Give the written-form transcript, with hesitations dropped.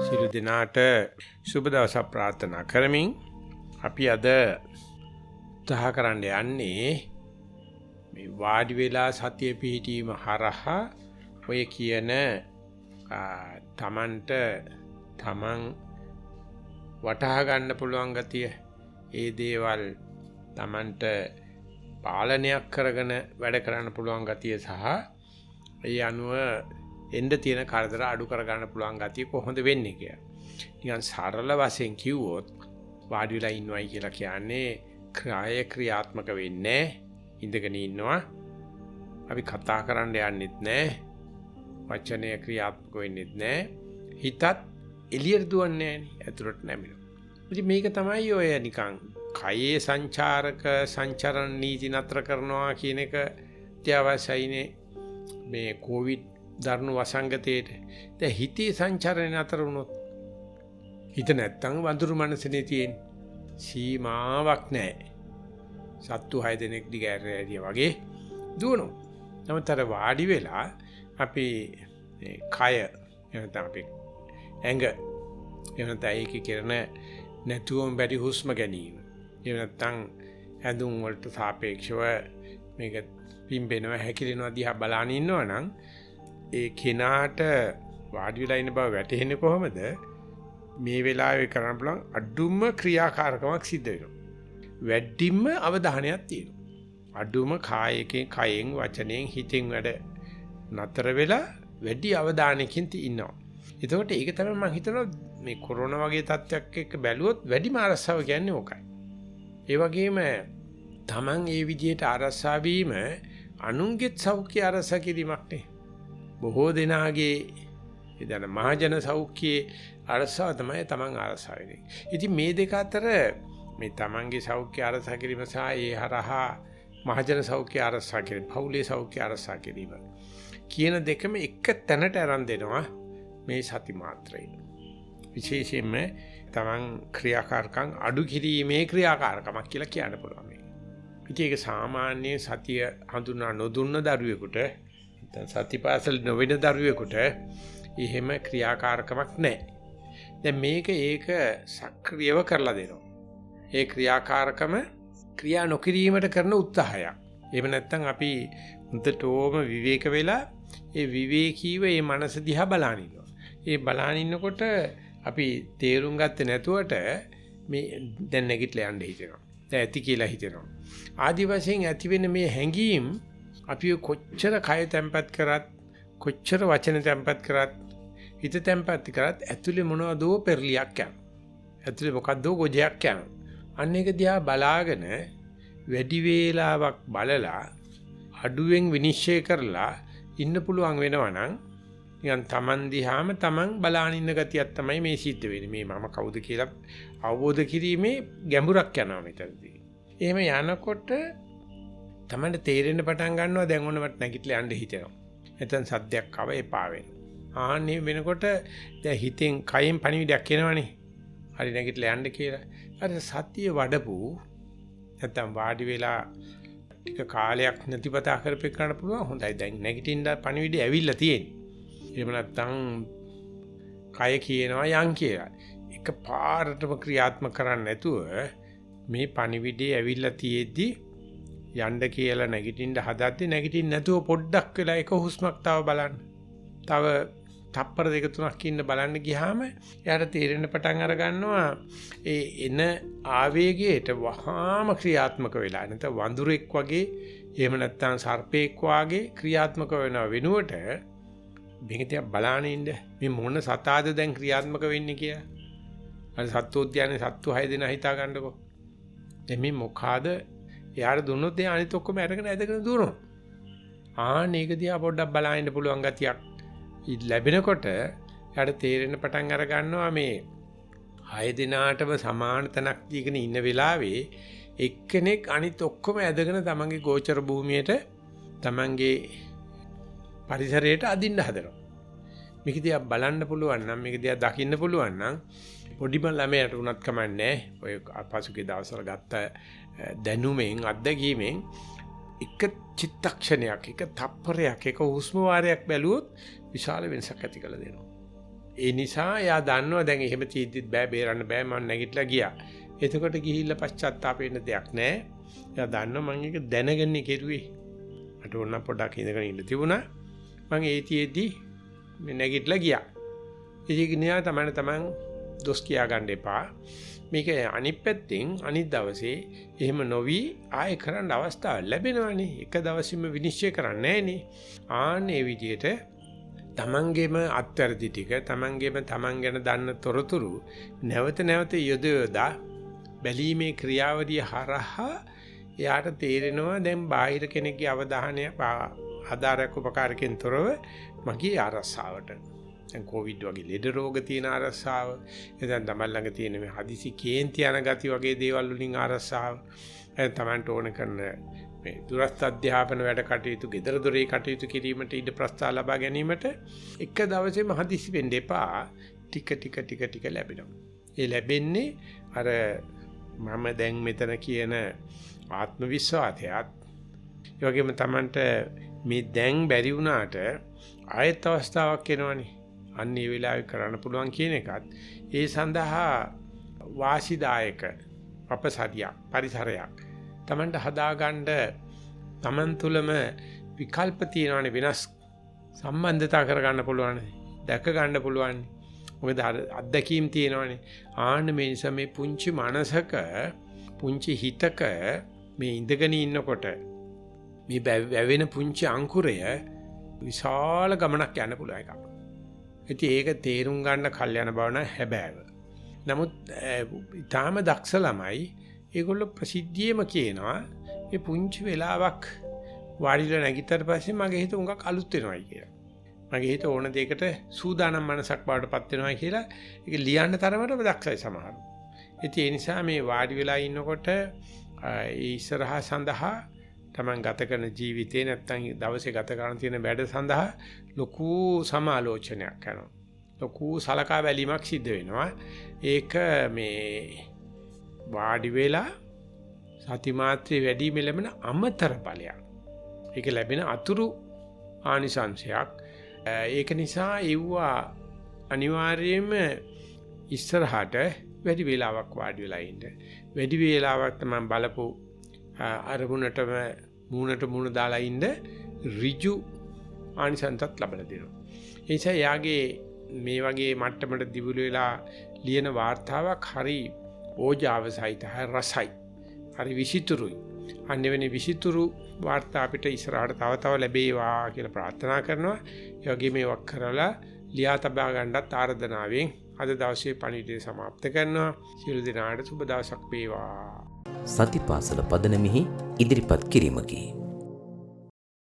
සියලු දෙනාට සුබ දවසක් ප්‍රාර්ථනා කරමින් අපි අද උත්සාහ කරන්න යන්නේ මේ වාඩි වෙලා සතිය පිහිටීම හරහා ඔය කියන තමන්ට තමන් වටහා ගන්න පුළුවන් ගතිය ඒ දේවල් තමන්ට පාලනයක් කරගෙන වැඩ කරන්න පුළුවන් ගතිය සහ ඒ අනුව එන්න තියෙන කරදර අඩු කර ගන්න පුළුවන් ගතිය කොහොමද වෙන්නේ කියලා. නිකන් සරල වශයෙන් කිව්වොත් වාඩි වෙලා ඉන්නවයි කියලා කියන්නේ ක්‍රියාත්මක වෙන්නේ ඉඳගෙන ඉන්නවා. අපි කතා කරන්න යන්නෙත් නැහැ. වචනය ක්‍රියාත්මක වෙන්නෙත් නැහැ. හිතත් එළියට දුවන්නේ නැහැ. ඇතුළට නැමිනවා. ඉතින් මේක තමයි ඔය නිකන් කයේ සංචරණ නීති නතර කරනවා කියන එක අත්‍යවශ්‍යයිනේ මේ කොවිඩ් දරුණු වසංගතයේට. දැන් හිතේ සංචරණය නතර වුණොත් හිත නැත්තම් වඳුරු මනසනේ තියෙන සීමාවක් නැහැ. සත්තු 6 දෙනෙක් දිගහැරියා වගේ දුවනවා. නමුත් අර වාඩි වෙලා අපි කය එනත අපි ඇඟ එනත ඒකේ කරන නැතුවම බැරි හුස්ම ගැනීම. එහෙම නැත්නම් ඇඳුම් වලට සාපේක්ෂව මේක පිම්බෙනවා හැකිලෙනවා දිහා බලන ඉන්නවනම් ඒ කෙනාට වාඩි වෙලා ඉන්න බව වැටහෙන්නේ කොහොමද? මේ වෙලාවේ කරන්න පුළුවන් අඩුම ක්‍රියාකාරකමක් සිද්ධ වෙනවා. වැඩිම අවධානයක් තියෙනවා. අඩුම කයෙන් වචනයෙන් හිතෙන් වැඩ නතර වෙලා වැඩි අවධානයකින් ඉන්නවා. එතකොට ඒක තමයි මම හිතනවා මේ කොරෝනා වගේ තත්ත්වයක් එක්ක බැලුවොත් වැඩිම අරසාව කියන්නේ ඕකයි. ඒ වගේම Taman ඒ විදිහට අරසා වීම අනුන්ගෙත් සෞඛ්‍ය අරසා කිරීමක් නේ. බොහෝ දෙනාගේ ඉතින් මහජන සෞඛ්‍යයේ අරසාව තමයි Taman අරසා වෙන්නේ. ඉතින් මේ දෙක අතර මේ Tamanගේ සෞඛ්‍ය අරසා කිරීම සහ ඒ හරහා මහජන සෞඛ්‍ය අරසා කිරීම, පවුලේ සෞඛ්‍ය අරසා කිරීම කියන දෙකම එක තැනට අරන් දෙනවා මේ සති මාත්‍රය. විශේෂයෙන්ම Taman ක්‍රියාකාරකම් අඩු කිරීමේ ක්‍රියාකාරකමක් කියලා කියන්න පුළුවන්. ඉතින් ඒක සාමාන්‍ය සතිය හඳුනා නොදුන්න දරුවෙකුට නැත්නම් සතිපාසල නොවන දරුවෙකුට එහෙම ක්‍රියාකාරකමක් නැහැ. දැන් මේක ඒක සක්‍රියව කරලා දෙනවා. ඒ ක්‍රියාකාරකම ක්‍රියා නොකිරීමට කරන උත්සාහයක්. එහෙම නැත්නම් අපි හුදටෝම විවේක වෙලා ඒ විවේකීව මේ මනස දිහා බලන ඉන්නවා. ඒ බලන ඉන්නකොට අපි තේරුම් ගත්තේ නැතුවට මේ දැන් නැගිටලා යන්න හිතෙනවා. දැන් ඇති කියලා හිතෙනවා. ආදි වශයෙන් ඇති වෙන මේ හැඟීම් අපි කොච්චර කය තැම්පත් කරත් කොච්චර වචන තැම්පත් කරත් හිත තැම්පත් කරත් ඇතුලේ මොනවදෝ පෙරලියක් යනවා. ඇතුලේ මොකද්දෝ ගොජයක් යනවා. අන්න ඒක දිහා බලාගෙන වැඩි වේලාවක් බලලා අඩුවෙන් විනිශ්චය කරලා ඉන්න පුළුවන් වෙනවා නම් නිකන් Taman දිහාම Taman බලාගෙන ඉන්න ගතියක් තමයි මේ සිද්ධ වෙන්නේ. මේ මම කවුද කියලා අවබෝධ කිරීමේ ගැඹුරක් යනවා මෙතනදී. එහෙම යනකොට Tamanට තේරෙන්න පටන් ගන්නවා දැන් ඔන්න මට නැගිටලා යන්න හිතෙනවා. නැත්නම් සද්දයක් ආව එපා වෙනවා. ආන්නේ වෙනකොට දැන් හිතෙන් කයෙන් පණිවිඩයක් එනවනේ. හරි නැගිටලා යන්න කියලා. අර සතිය වඩපු නැත්නම් වාඩි වෙලා ටික කාලයක් නැතිපතා කරපෙන්න පුළුවන්. හොඳයි දැන් නැගිටින්න පණිවිඩය ඇවිල්ලා තියෙන්නේ. එහෙම නැත්නම් කය කියනවා යන් කියලා. එක පාරටම ක්‍රියාත්මක කරන්නේ නැතුව මේ පණිවිඩය ඇවිල්ලා තියෙද්දි යන්න කියලා නැගිටින්න හදද්දි නැගිටින්න නැතුව පොඩ්ඩක් වෙලා එක හුස්මක් තව බලන්න. තව තප්පර දෙක තුනක් ඉන්න බලන්න ගියාම එයාට තේරෙන්න පටන් අර ගන්නවා ඒ එන ආවේගයට වහාම ක්‍රියාත්මක වෙලා නැත්නම් වඳුරෙක් වගේ එහෙම නැත්නම් සර්පෙක් වගේ ක්‍රියාත්මක වෙනව වෙනුවට මේක තියා බලාගෙන ඉන්න මේ මොන සතාද දැන් ක්‍රියාත්මක වෙන්නේ කියලා. අර සත්වෝද්‍යානයේ සත්තු 6 දෙනා හිතා ගන්නකො. දැන් මේ මොකාද එයාට දුන්නොත් ඒ අනිත් ඔක්කොම අරගෙන ඇදගෙන දුවනවා. මේක දිහා පොඩ්ඩක් බලන්න පුළුවන් ගතියක් ලැබෙනකොට එයාට තේරෙන්න පටන් අර ගන්නවා මේ 6 දෙනාටම සමාන තැනක් දීගෙන ඉන්න වෙලාවේ එක්කෙනෙක් අනිත් ඔක්කොම ඇදගෙන තමන්ගේ ගෝචර භූමියට තමන්ගේ පරිසරයට අදින්න හදනවා. මේක දිහා බලන්න පුළුවන් නම් මේක දිහා දකින්න පුළුවන් නම් පොඩිම ළමයට උනත් කමන්නේ. ඔය පසුගිය දවස්වල ගත්ත දැනුමෙන් අත්දැකීමෙන් එක චිත්තක්ෂණයක් එක තප්පරයක් එක හුස්ම වාරයක් බැලුවොත් විශාල වෙනසක් ඇති කළ දෙනවා. ඒ නිසා එයා දන්නවා දැන් එහෙම තීද්දිත් බෑ බේරන්න බෑ මම නැගිටලා ගියා. එතකොට ගිහිල්ලා පශ්චාත්තාප වෙන්න දෙයක් නැහැ. එයා දන්නවා මම ඒක දැනගෙන කෙරුවේ. මට ඕන පොඩක් ඉඳගෙන ඉන්න තිබුණා. මම ඒ තීද්දි මේ නැගිටලා ගියා. ඒක නිකන් තමන් දොස් කියා ගන්න එපා. මේක අනිත් පැත්තෙන් අනිත් දවසේ එහෙම නොවි ආයෙ කරන්න අවස්ථාව ලැබෙනවනේ. එක දවසින්ම විනිශ්චය කරන්නේ නැහනේ. ආන්නේ විදියට තමන්ගේම අත්‍යර්ධි ටික තමන් ගැන දන්න තොරතුරු නැවත නැවත යොදා බැලීමේ ක්‍රියාවලිය හරහා එයාට තේරෙනවා දැන් බාහිර කෙනෙක්ගේ අවධානය ආධාරයක් උපකාරකෙන් තොරව මගේ ආරස්සාවට දැන් කොවිඩ් වගේ ලෙඩ රෝග තියෙන ආරස්සාව එතෙන් තමයි ළඟ තියෙන මේ හදිසි කේන්ති යන ගති වගේ දේවල් වලින් ආරස්සාව තමන්ට ඕන කරන මේ දුරස්ථ අධ්‍යාපන වැඩ කටයුතු, ගෙදර දොරේ කටයුතු කිරීමට ඉඩ ප්‍රස්තාව ලබා ගැනීමට එක දවසේම හදිසි වෙන්න එපා. ටික ලැබෙනවා. ඒ ලැබෙන්නේ අර මම දැන් මෙතන කියන ආත්ම විශ්වාසයත් ඒ වගේම Tamanට මේ දැන් බැරි වුණාට ආයත අවස්ථාවක් එනවනේ. අන්න ඒ වෙලාවේ කරන්න පුළුවන් කියන එකත් ඒ සඳහා වාසිදායක අපසරියක් පරිසරයක් Tamanට හදාගන්න Taman තුලම විකල්ප තියෙනවනේ වෙනස් සම්බන්ධතා කරගන්න පුළුවන් දැක ගන්න පුළුවන් මොකද අත්දැකීම් තියෙනවනේ ආන්න මේ නිසා මේ පුංචි මනසක පුංචි හිතක මේ ඉඳගෙන ඉන්නකොට මේ වැවෙන පුංචි අංකුරය විශාල ගමනක් යන්න පුළුවන් එකක්. ඉතින් ඒක තේරුම් ගන්න කල් යන බව නෑ හැබෑව. නමුත් ඊටාම දක්ෂ ළමයි ඒගොල්ලෝ ප්‍රසිද්ධියම කියනවා මේ පුංචි වෙලාවක් වාඩිලා නැගිටතර පස්සේ මගේ හිත උඟක් අලුත් වෙනවායි කියලා. මගේ හිත ඕන දෙයකට සූදානම් මනසක් බවටපත් වෙනවායි කියලා ඒක ලියන්න තරමට දක්ෂයි සමහරව. ඉතින් ඒ නිසා මේ වාඩි වෙලා ඉන්නකොට ඒ ඉස්සරහා සඳහා Taman ගත කරන ජීවිතේ නැත්තම් දවසේ ගත කරන තියෙන වැඩ සඳහා ලොකු සමාලෝචනයක් කරනවා. ලොකු සලකා බැලීමක් සිද්ධ වෙනවා. ඒක මේ වාඩි වෙලා සති මාත්‍රේ වැඩි මෙලෙමන අමතර ඵලයක්. ඒක ලැබෙන අතුරු ආනිසංශයක්. ඒක නිසා ඒවා අනිවාර්යයෙන්ම ඉස්සරහට වැඩි වේලාවක් වාඩි වෙලා ඉන්න. වැඩි වේලාවක් තමයි බලපු අරමුණටම මූණට දාලා ඉන්න ඍජු ආනිසංසත් ලැබලා දෙනවා. ඒ නිසා යාගේ මේ වගේ මට්ටමට දිවිල වෙලා ලියන වාර්තාවක් හරි ඕජාව සහිතයි රසයි. හරි විසිතුරුයි. අන්නෙවෙනි විසිතුරු වාර්තා අපිට ඉස්සරහට තව ලැබේවා කියලා ප්‍රාර්ථනා කරනවා. ඒ වගේ මේවක් කරලා ලියා තබා ගන්නත් ආරාධනාවෙන් අද දවසේ පණිවිඩය સમાપ્ત කරනවා. සියලු දෙනාට සුබ දවසක් වේවා. සතිපාසල පදනමෙහි ඉදිරිපත් කිරීමකි.